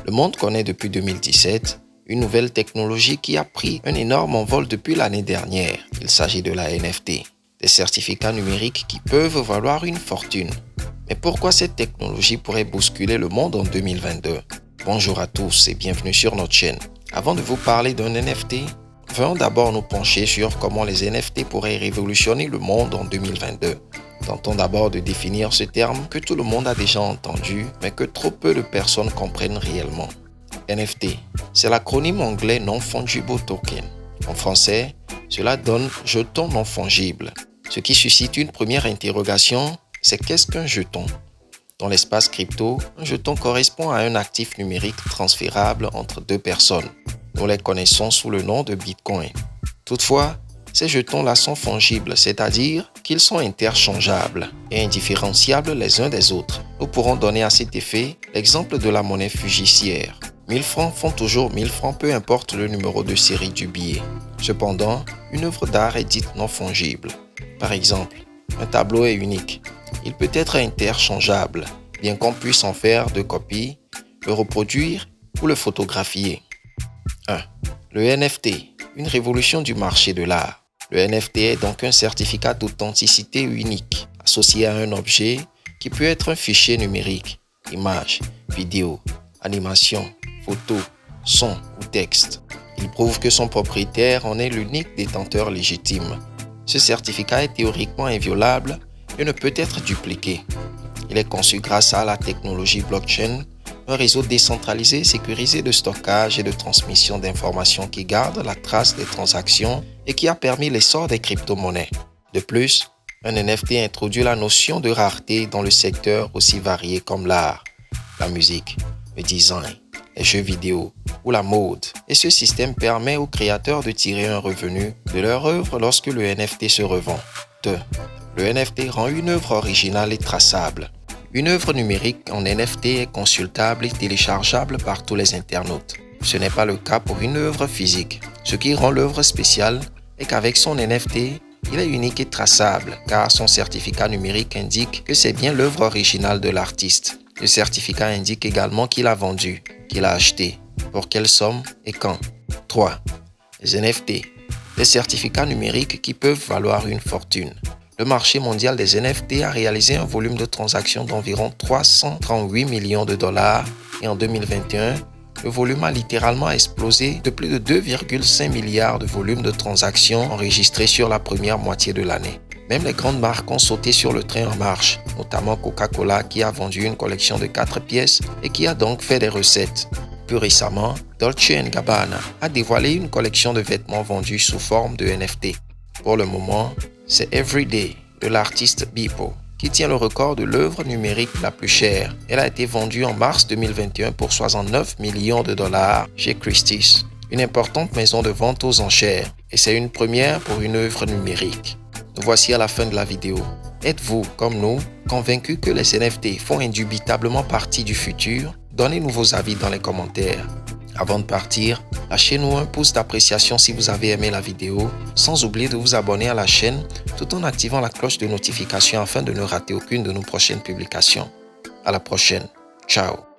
Le monde connaît depuis 2017 une nouvelle technologie qui a pris un énorme envol depuis l'année dernière. Il s'agit de la NFT, des certificats numériques qui peuvent valoir une fortune. Mais pourquoi cette technologie pourrait bousculer le monde en 2022? Bonjour à tous et bienvenue sur notre chaîne. Avant de vous parler d'un NFT, venons d'abord nous pencher sur comment les NFT pourraient révolutionner le monde en 2022. Tentons d'abord de définir ce terme que tout le monde a déjà entendu, mais que trop peu de personnes comprennent réellement. NFT, c'est l'acronyme anglais Non-Fungible Token. En français, cela donne jeton non fongible. Ce qui suscite une première interrogation, c'est qu'est-ce qu'un jeton? Dans l'espace crypto, un jeton correspond à un actif numérique transférable entre deux personnes. Nous les connaissons sous le nom de Bitcoin. Toutefois, ces jetons-là sont fongibles, c'est-à-dire qu'ils sont interchangeables et indifférenciables les uns des autres. Nous pourrons donner à cet effet l'exemple de la monnaie fiduciaire. 1000 francs font toujours 1000 francs, peu importe le numéro de série du billet. Cependant, une œuvre d'art est dite non fongible. Par exemple, un tableau est unique. Il peut être interchangeable, bien qu'on puisse en faire deux copies, le reproduire ou le photographier. 1. Le NFT, une révolution du marché de l'art. Le NFT est donc un certificat d'authenticité unique, associé à un objet qui peut être un fichier numérique, image, vidéo, animation, photo, son ou texte. Il prouve que son propriétaire en est l'unique détenteur légitime. Ce certificat est théoriquement inviolable et ne peut être dupliqué. Il est conçu grâce à la technologie blockchain, un réseau décentralisé et sécurisé de stockage et de transmission d'informations qui garde la trace des transactions et qui a permis l'essor des crypto-monnaies. De plus, un NFT introduit la notion de rareté dans le secteur aussi varié comme l'art, la musique, le design, les jeux vidéo ou la mode. Et ce système permet aux créateurs de tirer un revenu de leur œuvre lorsque le NFT se revend. 2. Le NFT rend une œuvre originale et traçable. Une œuvre numérique en NFT est consultable et téléchargeable par tous les internautes. Ce n'est pas le cas pour une œuvre physique. Ce qui rend l'œuvre spéciale est qu'avec son NFT, il est unique et traçable, car son certificat numérique indique que c'est bien l'œuvre originale de l'artiste. Le certificat indique également qu'il a vendu, qu'il a acheté, pour quelle somme et quand. 3. Les NFT, des certificats numériques qui peuvent valoir une fortune. Le marché mondial des NFT a réalisé un volume de transactions d'environ 338 millions de dollars et en 2021, le volume a littéralement explosé de plus de 2,5 milliards de volume de transactions enregistrés sur la première moitié de l'année. Même les grandes marques ont sauté sur le train en marche, notamment Coca-Cola qui a vendu une collection de 4 pièces et qui a donc fait des recettes. Plus récemment, Dolce & Gabbana a dévoilé une collection de vêtements vendus sous forme de NFT. Pour le moment, c'est Everyday de l'artiste Beepo qui tient le record de l'œuvre numérique la plus chère. Elle a été vendue en mars 2021 pour 69 millions de dollars chez Christie's, une importante maison de vente aux enchères, et c'est une première pour une œuvre numérique. Nous voici à la fin de la vidéo. Êtes-vous, comme nous, convaincus que les NFT font indubitablement partie du futur? Donnez-nous vos avis dans les commentaires. Avant de partir, lâchez-nous un pouce d'appréciation si vous avez aimé la vidéo, sans oublier de vous abonner à la chaîne tout en activant la cloche de notification afin de ne rater aucune de nos prochaines publications. À la prochaine. Ciao.